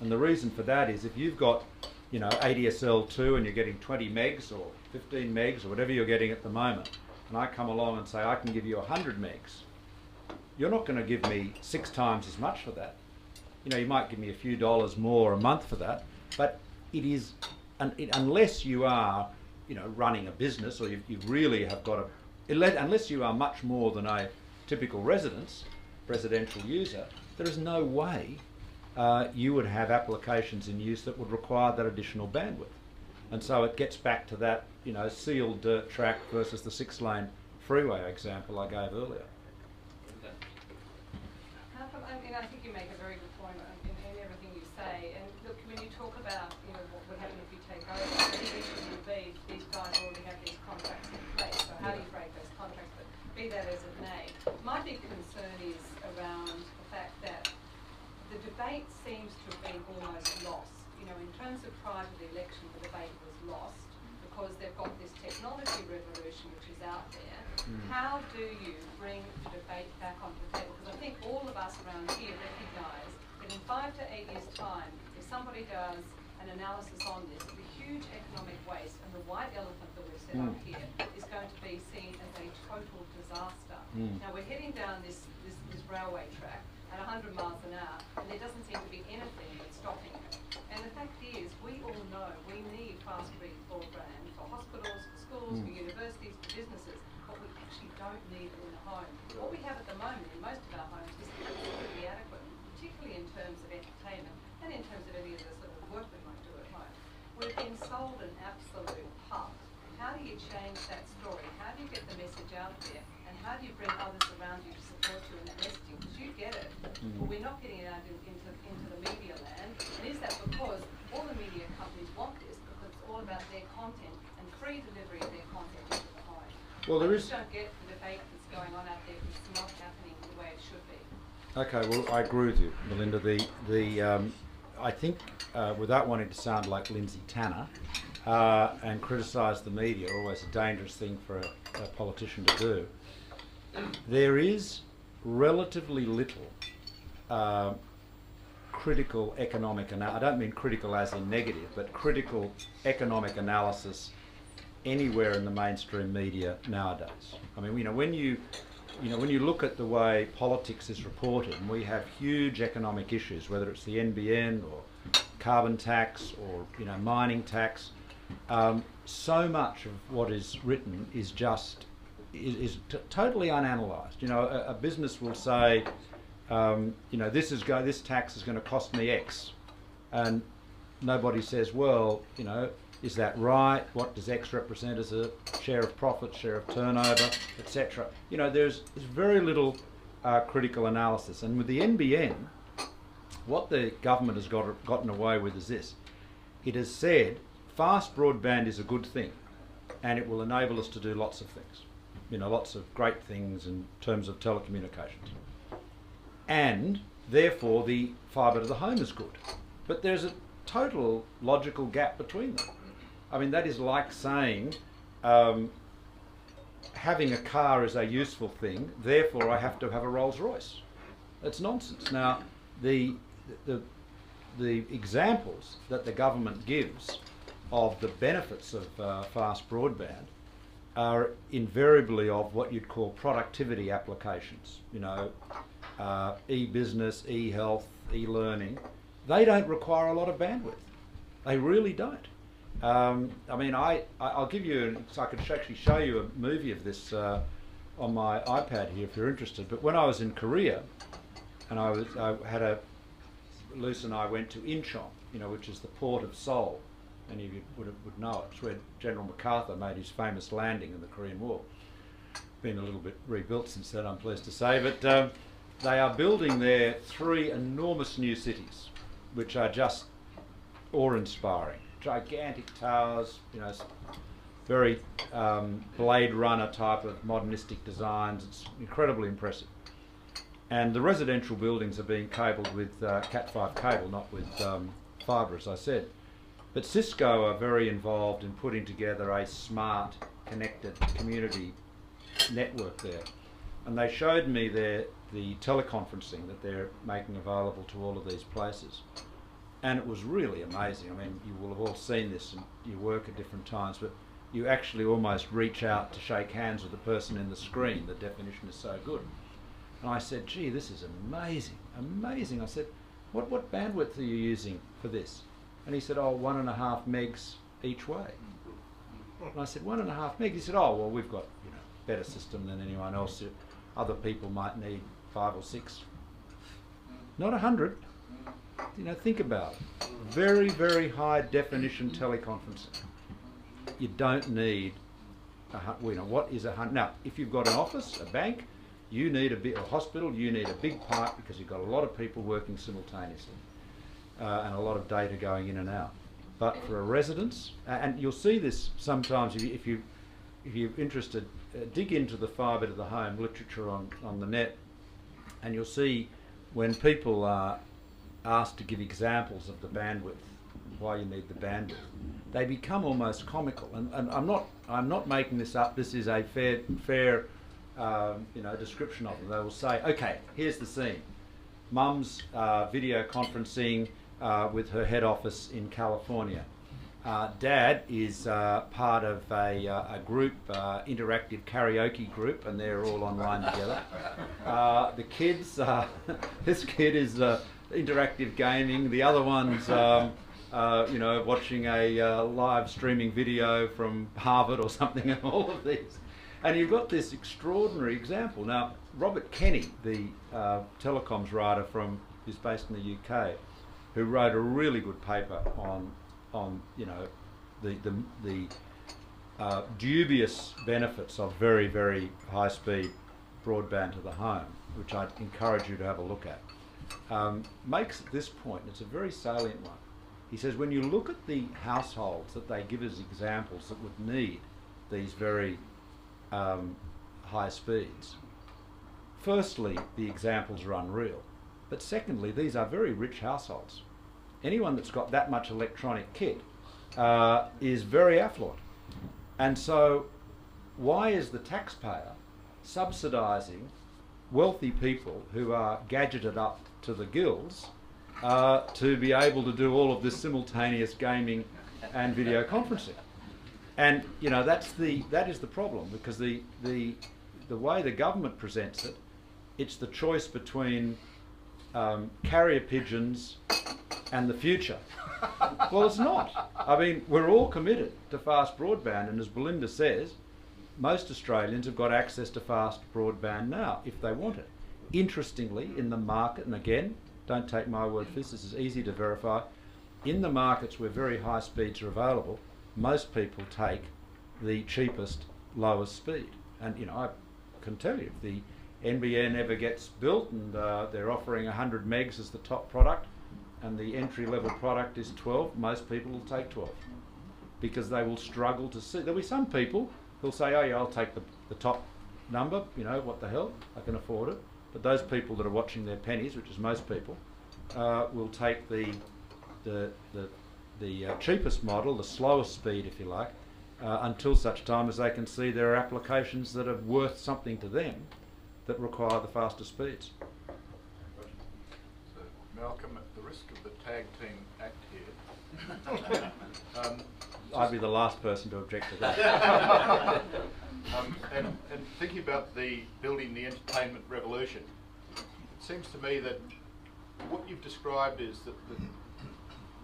And the reason for that is if you've got, you know, ADSL2 and you're getting 20 megs or 15 megs or whatever you're getting at the moment, and I come along and say I can give you 100 megs, you're not going to give me 6 times as much for that. You know, you might give me a few dollars more a month for that, but it is, unless you are, you know, running a business, or you really have got unless you are much more than a typical residential user, there is no way you would have applications in use that would require that additional bandwidth. And so it gets back to that, you know, sealed dirt track versus the 6-lane freeway example I gave earlier. I think you make a very good point in everything you say. And look, when you talk about, you know, what would happen if you take over, the issue would be these guys already have these contracts in place. So how do you break those contracts? But be that as it may, my big concern is around the fact that the debate seems to have been almost lost. You know, in terms of prior to the election, the debate was lost because they've got this technology revolution which is out there. How do you bring the debate back onto the table? Because I think all of us around here recognise that in 5 to 8 years' time, if somebody does an analysis on this, the huge economic waste and the white elephant that we've set up here is going to be seen as a total disaster. Now we're heading down this railway track at 100 miles an hour, and there doesn't seem to be anything that's stopping it. And the fact is, we all know we need fast speed broadband for hospitals, for schools, for universities, for businesses, but we actually don't need it in the home. What we have at the moment in most of our homes is absolutely adequate, particularly in terms of entertainment and in terms of any of the sort of work we might do at home. We've been sold an absolute puff. How do you change that story? How do you get the message out there? And how do you bring others around you to support you in that messaging? Because you get it, but we're not getting it out into the media land. And is that because all the media companies want this because it's all about their content and free delivery of their content into the home? Well, there I is. just don't get the debate that's going on out there because it's not happening the way it should be. Okay, well, I agree with you, Melinda. I think, without wanting to sound like Lindsay Tanner, and criticise the media, always a dangerous thing for a politician to do, there is relatively little critical economic, I don't mean critical as in negative, but critical economic analysis anywhere in the mainstream media nowadays. I mean, when you look at the way politics is reported, and we have huge economic issues, whether it's the NBN or carbon tax or mining tax, so much of what is written is just totally unanalysed. A business will say, this tax is going to cost me X, and nobody says, well, is that right? What does X represent as a share of profit, share of turnover, etc.? There's very little critical analysis. And with the NBN, what the government has gotten away with is this. It has said fast broadband is a good thing, and it will enable us to do lots of things. Lots of great things in terms of telecommunications. And therefore the fibre to the home is good. But there's a total logical gap between them. I mean, that is like saying having a car is a useful thing, therefore I have to have a Rolls Royce. That's nonsense. Now, the examples that the government gives of the benefits of fast broadband are invariably of what you'd call productivity applications. E-business, e-health, e-learning. They don't require a lot of bandwidth. They really don't. I mean, I'll give you, so I could actually show you a movie of this on my iPad here if you're interested. But when I was in Korea, and Luce and I went to Incheon, which is the port of Seoul. Many of you would know it. It's where General MacArthur made his famous landing in the Korean War. Been a little bit rebuilt since then, I'm pleased to say. But they are building there 3 enormous new cities, which are just awe-inspiring. Gigantic towers, very Blade Runner type of modernistic designs. It's incredibly impressive. And the residential buildings are being cabled with Cat5 cable, not with fibre, as I said. But Cisco are very involved in putting together a smart, connected community network there. And they showed me the teleconferencing that they're making available to all of these places. And it was really amazing. I mean, you will have all seen this in your work at different times, but you actually almost reach out to shake hands with the person in the screen. The definition is so good. And I said, gee, this is amazing, amazing. I said, what bandwidth are you using for this? And he said, 1.5 megs each way. And I said, 1.5 megs? He said, well, we've got better system than anyone else. Other people might need 5 or 6. Not 100. Think about it. Very, very high definition teleconferencing. You don't need, what is 100? Now, if you've got an office, a bank, you need a hospital, you need a big pipe because you've got a lot of people working simultaneously and a lot of data going in and out. But for a residence, and you'll see this sometimes if you're interested, dig into the fibre to the home literature on the net, and you'll see when people are asked to give examples of the bandwidth, why you need the bandwidth, they become almost comical. And I'm not making this up. This is a fair description of them. They will say, okay, here's the scene. Mum's video conferencing with her head office in California. Dad is part of a group, interactive karaoke group, and they're all online together. The kids, this kid is interactive gaming. The other one's, watching a live streaming video from Harvard or something, and all of these. And you've got this extraordinary example. Now, Robert Kenny, the telecoms writer who's based in the UK, who wrote a really good paper on the dubious benefits of very, very high-speed broadband to the home, which I'd encourage you to have a look at, makes this point, and it's a very salient one. He says when you look at the households that they give as examples that would need these very high speeds, firstly, the examples are unreal. But secondly, these are very rich households. Anyone that's got that much electronic kit is very affluent. And so why is the taxpayer subsidising wealthy people who are gadgeted up to the gills to be able to do all of this simultaneous gaming and video conferencing? And you know, that is the problem, because the way the government presents it, it's the choice between carrier pigeons and the future. Well, it's not. I mean, we're all committed to fast broadband, and as Belinda says, most Australians have got access to fast broadband now if they want it. Interestingly, in the market, and again, don't take my word for this, this is easy to verify, in the markets where very high speeds are available, most people take the cheapest, lowest speed. And you know, I can tell you, if the NBN ever gets built and they're offering 100 megs as the top product and the entry level product is 12, most people will take 12 because they will struggle to see. There'll be some people who'll say, oh yeah, I'll take the top number, you know, what the hell, I can afford it. But those people that are watching their pennies, which is most people, will take the cheapest model, the slowest speed if you like, until such time as they can see there are applications that are worth something to them that require the faster speeds. So, Malcolm, at the risk of the tag team act here, I'd be the last person to object to that. and thinking about building the entertainment revolution, it seems to me that what you've described is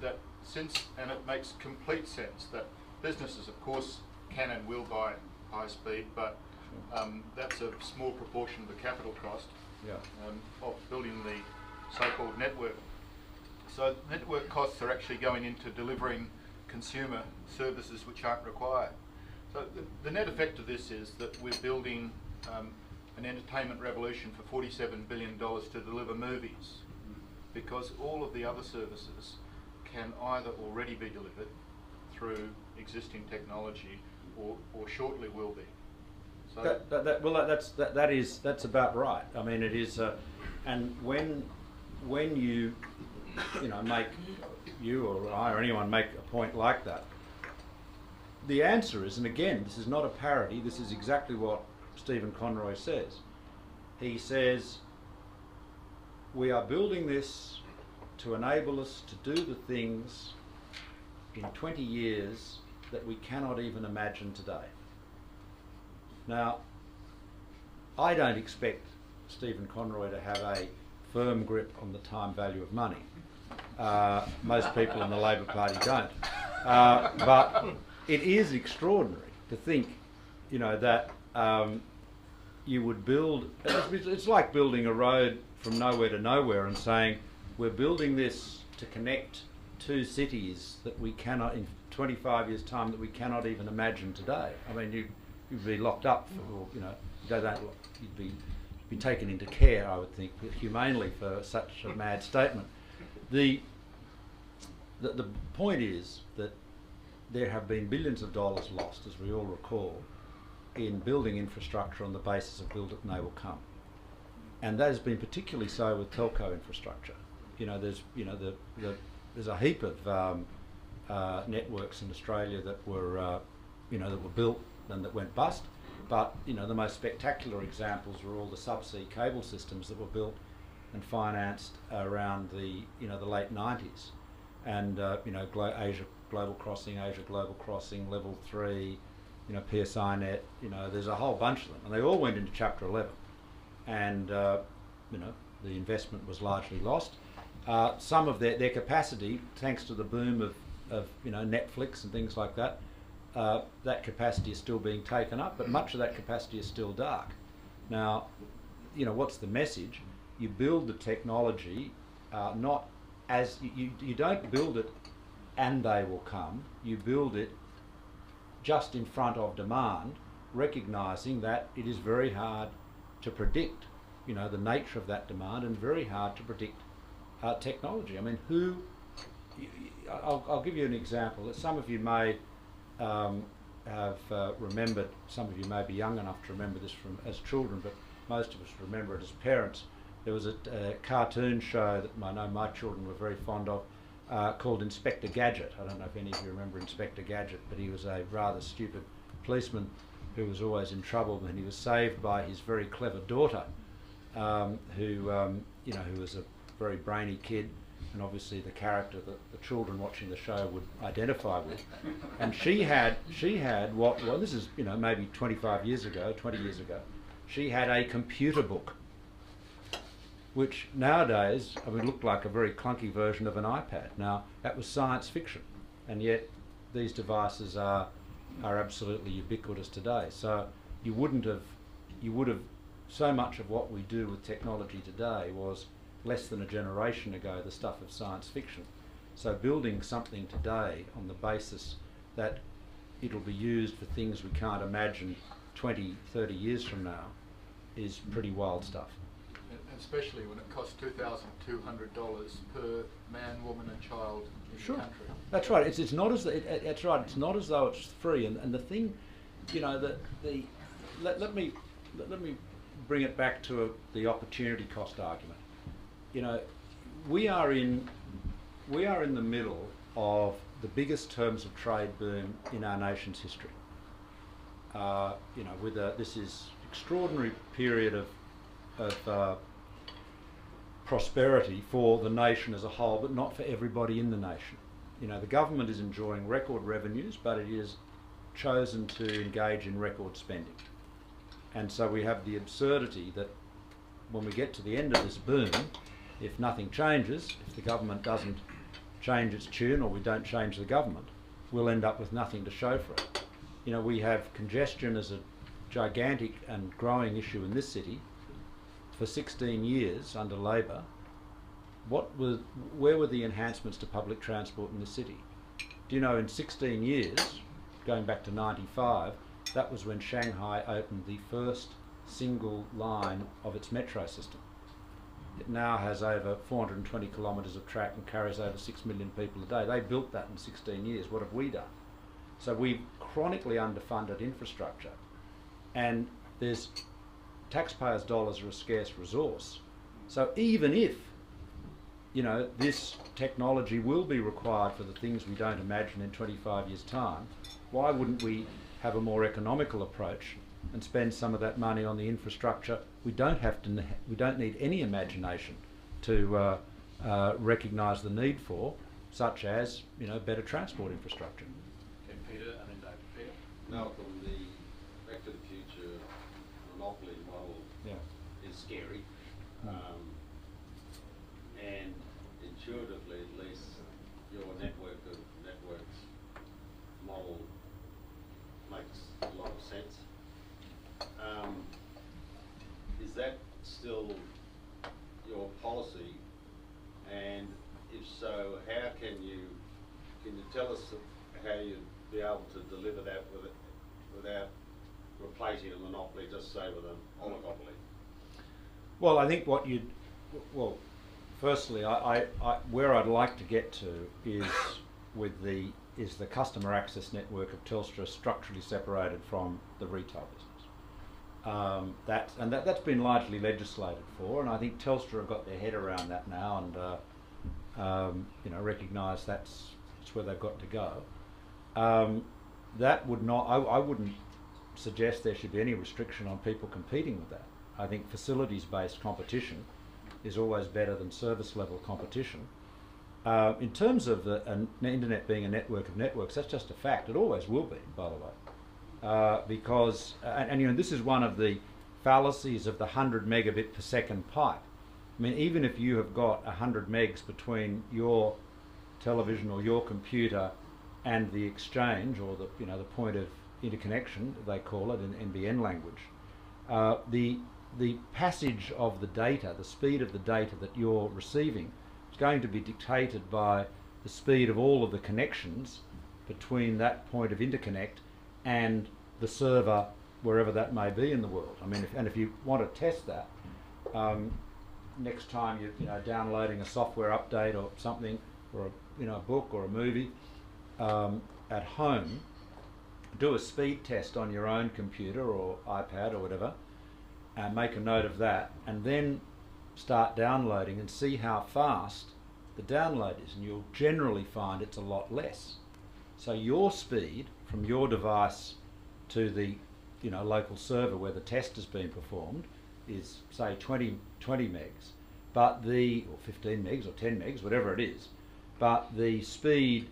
that since, and it makes complete sense, that businesses of course can and will buy high speed, but that's a small proportion of the capital cost of building the so-called network. So network costs are actually going into delivering consumer services which aren't required. So the net effect of this is that we're building an entertainment revolution for $47 billion to deliver movies, because all of the other services can either already be delivered through existing technology or shortly will be. So that's about right. I mean, it is, and when you know, make, you or I or anyone make a point like that, the answer is, and again, this is not a parody, this is exactly what Stephen Conroy says. He says, we are building this to enable us to do the things in 20 years that we cannot even imagine today. Now, I don't expect Stephen Conroy to have a firm grip on the time value of money. Most people in the Labor Party don't. But it is extraordinary to think, you know, that you would build, it's like building a road from nowhere to nowhere and saying, we're building this to connect two cities that we cannot, in 25 years' time, that we cannot even imagine today. I mean, you'd be locked up for, you know, you'd be taken into care, I would think, humanely for such a mad statement. The point is that there have been billions of dollars lost, as we all recall, in building infrastructure on the basis of build it and they will come. And that has been particularly so with telco infrastructure. You know, there's a heap of networks in Australia that were, that were built and that went bust. But you know, the most spectacular examples were all the subsea cable systems that were built and financed around the late 90s, and Asia Global Crossing, Level 3, PSINet. There's a whole bunch of them, and they all went into Chapter 11, and the investment was largely lost. Some of their capacity, thanks to the boom of Netflix and things like that, that capacity is still being taken up, but much of that capacity is still dark. Now, what's the message? You build the technology, not as you don't build it and they will come. You build it just in front of demand, recognising that it is very hard to predict, you know, the nature of that demand, and very hard to predict technology. I mean, I'll give you an example that some of you may have remembered. Some of you may be young enough to remember this from as children, but most of us remember it as parents. There was a cartoon show that I know my children were very fond of, called Inspector Gadget. I don't know if any of you remember Inspector Gadget, but he was a rather stupid policeman who was always in trouble, and he was saved by his very clever daughter, who was a very brainy kid, and obviously the character that the children watching the show would identify with. And she had this is, you know, maybe 20 years ago, she had a computer book, which nowadays, I mean, looked like a very clunky version of an iPad. Now, that was science fiction, and yet these devices are absolutely ubiquitous today. So you would have, so much of what we do with technology today was less than a generation ago the stuff of science fiction. So building something today on the basis that it'll be used for things we can't imagine 20, 30 years from now is pretty wild stuff. Especially when it costs $2,200 per man, woman and child in Sure. the country. That's right. It's not as that's right. It's not as though it's free. And the thing, you know, let me bring it back to the opportunity cost argument. You know, we are in the middle of the biggest terms of trade boom in our nation's history. You know, with this is extraordinary period of prosperity for the nation as a whole, but not for everybody in the nation. You know, the government is enjoying record revenues, but it is chosen to engage in record spending. And so we have the absurdity that when we get to the end of this boom, if nothing changes, if the government doesn't change its tune or we don't change the government, we'll end up with nothing to show for it. You know, we have congestion as a gigantic and growing issue in this city. For 16 years under Labor, where were the enhancements to public transport in the city? Do you know, in 16 years, going back to 95, that was when Shanghai opened the first single line of its metro system. It now has over 420 kilometres of track and carries over 6 million people a day. They built that in 16 years. What have we done? So we've chronically underfunded infrastructure, and there's taxpayers' dollars are a scarce resource. So even if, you know, this technology will be required for the things we don't imagine in 25 years' time, why wouldn't we have a more economical approach and spend some of that money on the infrastructure we don't need any imagination to recognise the need for, such as, you know, better transport infrastructure. Okay, Peter, and then Dr. Peter. Malcolm, the Back to the Future monopoly model is scary, and intuitively, at least, your network of networks model makes a lot of sense. Is that still your policy? And if so, how can you tell us how you'd be able to deliver that without replacing a monopoly, just say with an oligopoly? Well, I think firstly, I where I'd like to get to is is the customer access network of Telstra structurally separated from the retail business. That's been largely legislated for, and I think Telstra have got their head around that now, and you know, recognise that's where they've got to go. That would not. I wouldn't suggest there should be any restriction on people competing with that. I think facilities-based competition is always better than service-level competition. In terms of the internet being a network of networks, that's just a fact. It always will be, by the way, because you know, this is one of the fallacies of the 100 megabit per second pipe. I mean, even if you have got 100 megs between your television or your computer and the exchange, or the the point of interconnection, they call it in NBN language, the passage of the data, the speed of the data that you're receiving, is going to be dictated by the speed of all of the connections between that point of interconnect and the server wherever that may be in the world. I mean, if you want to test that, next time you're downloading a software update or something, or a book or a movie at home, do a speed test on your own computer or iPad or whatever, and make a note of that, and then start downloading and see how fast the download is, and you'll generally find it's a lot less. So your speed from your device to the local server where the test has been performed is, say, 20 megs, but or 15 megs or 10 megs, whatever it is, but the speed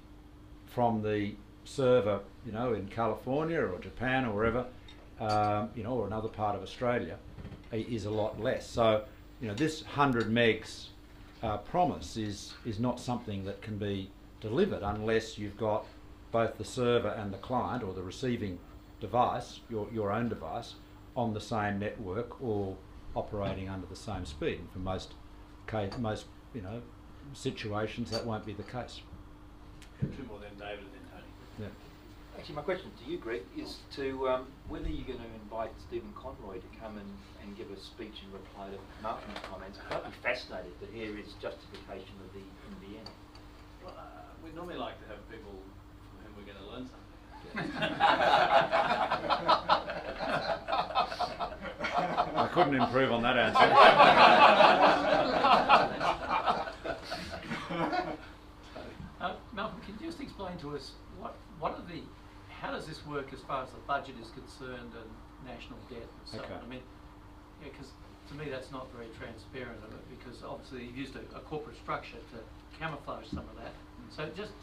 from the server, in California or Japan or wherever, or another part of Australia, is a lot less. So, this 100 megs promise is not something that can be delivered unless you've got both the server and the client, or the receiving device, your own device, on the same network or operating under the same speed. And for most situations, that won't be the case. Two more then, David, and then Tony. Yeah. Actually, my question to you, Greg, is to whether you're going to invite Stephen Conroy to come and give a speech in reply to Malcolm's comments. I'd be fascinated to hear his justification of the NBN. Well, we'd normally like to have people from whom we're going to learn something. I couldn't improve on that answer. Malcolm, can you just explain to us how does this work as far as the budget is concerned and national debt and so on? I mean, because to me that's not very transparent, because obviously you've used a corporate structure to camouflage some of that. So just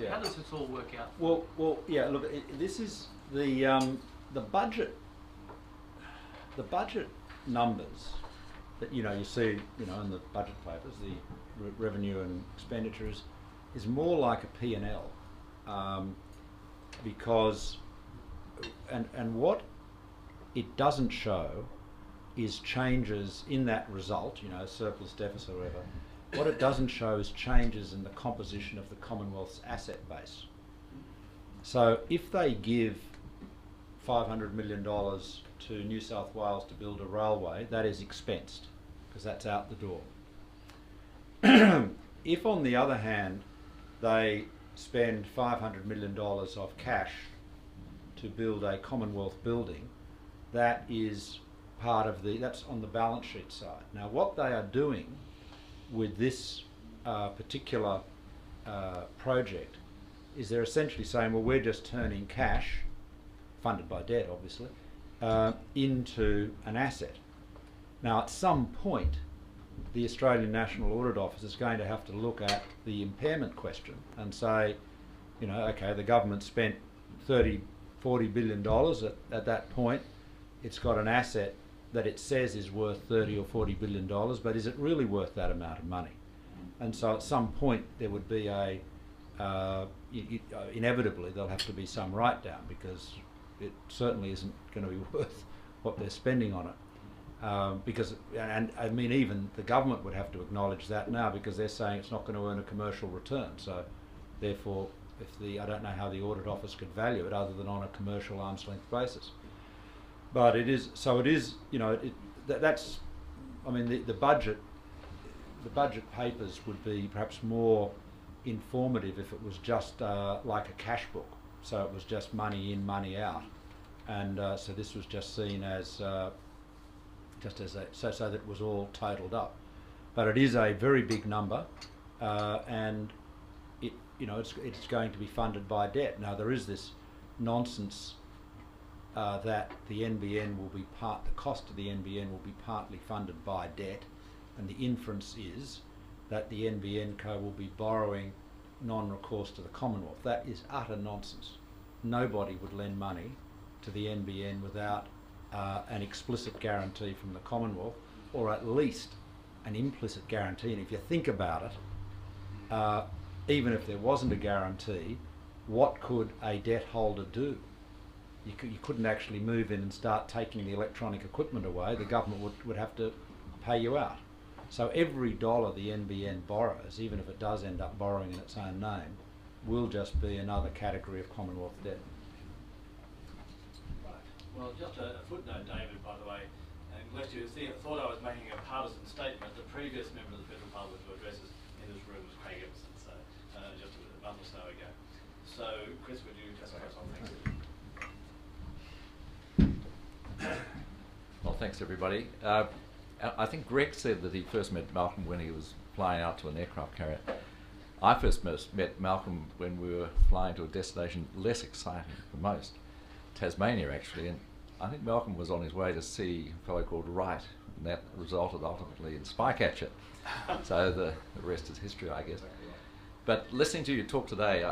how does this all work out? Well, yeah. Look, this is the budget. The budget numbers that you see, in the budget papers, the revenue and expenditures, is more like a P&L, because and what it doesn't show is changes in that result, surplus, deficit, or whatever. What it doesn't show is changes in the composition of the Commonwealth's asset base. So if they give $500 million to New South Wales to build a railway, that is expensed, because that's out the door. If, on the other hand, they spend $500 million of cash to build a Commonwealth building, that is that's on the balance sheet side. Now, what they are doing with this particular project is they're essentially saying, well, we're just turning cash, funded by debt obviously, into an asset. Now, at some point, the Australian National Audit Office is going to have to look at the impairment question and say, okay, the government spent $30, $40 billion at that point. It's got an asset that it says is worth $30 or $40 billion, but is it really worth that amount of money? And so at some point there would be inevitably there'll have to be some write-down, because it certainly isn't going to be worth what they're spending on it. And I mean, even the government would have to acknowledge that now, because they're saying it's not going to earn a commercial return. So therefore, I don't know how the Audit Office could value it other than on a commercial arm's length basis. But that's, I mean, the budget papers would be perhaps more informative if it was just like a cash book. So it was just money in, money out. And so this was just seen as so that it was all totaled up. But it is a very big number, and it's going to be funded by debt. Now, there is this nonsense that the NBN will be the cost of the NBN will be partly funded by debt, and the inference is that the NBN Co will be borrowing non-recourse to the Commonwealth. That is utter nonsense. Nobody would lend money to the NBN without an explicit guarantee from the Commonwealth, or at least an implicit guarantee. And if you think about it, even if there wasn't a guarantee, what could a debt holder do? You couldn't actually move in and start taking the electronic equipment away. The government would have to pay you out. So every dollar the NBN borrows, even if it does end up borrowing in its own name, will just be another category of Commonwealth debt. Well, just a footnote, David, by the way, and lest you thought I was making a partisan statement, the previous member of the Federal Parliament to address us in this room was Craig Emerson, so just a month or so ago. So, Chris, would you just press on? Thanks. Well, thanks everybody. I think Greg said that he first met Malcolm when he was flying out to an aircraft carrier. I first met Malcolm when we were flying to a destination less exciting for most, Tasmania actually, and I think Malcolm was on his way to see a fellow called Wright, and that resulted ultimately in Spycatcher. So the rest is history, I guess. But listening to you talk today,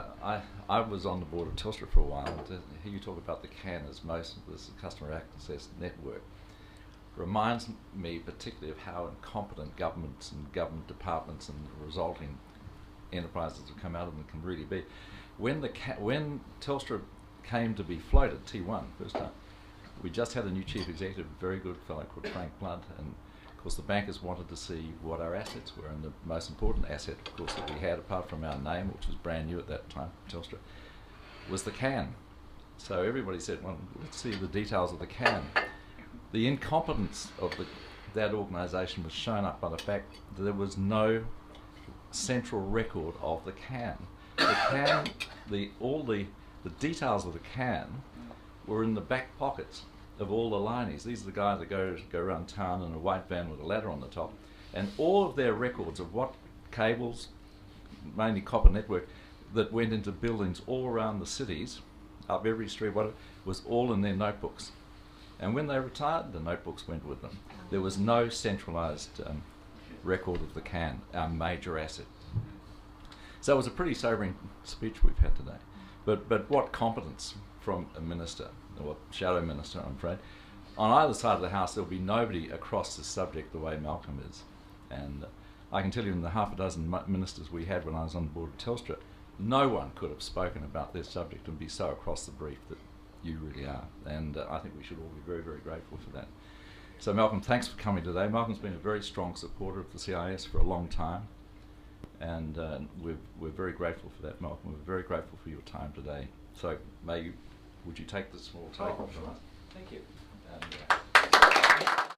I was on the board of Telstra for a while, and to hear you talk about the CAN as most of this customer access network reminds me particularly of how incompetent governments and government departments and the resulting enterprises that come out of them can really be. When Telstra came to be floated, T1, first time, we just had a new chief executive, a very good fellow called Frank Blunt, and of course the bankers wanted to see what our assets were, and the most important asset, of course, that we had, apart from our name, which was brand new at that time, Telstra, was the CAN. So everybody said, well, let's see the details of the CAN. The incompetence of that organisation was shown up by the fact that there was no central record of the CAN. The CAN, all the details of the CAN were in the back pockets of all the lineys. These are the guys that go around town in a white van with a ladder on the top, and all of their records of what cables, mainly copper network, that went into buildings all around the cities, up every street, was all in their notebooks. And when they retired, the notebooks went with them. There was no centralised record of the CAN, our major asset. So it was a pretty sobering speech we've had today. But what competence from a minister, or shadow minister, I'm afraid. On either side of the House, there'll be nobody across this subject the way Malcolm is. And I can tell you in the half a dozen ministers we had when I was on the board of Telstra, no one could have spoken about this subject and be so across the brief that you really are. And I think we should all be very, very grateful for that. So Malcolm, thanks for coming today. Malcolm's been a very strong supporter of the CIS for a long time. And we're very grateful for that, Malcolm. We're very grateful for your time today. So would you take this small token from us? Thank you. And,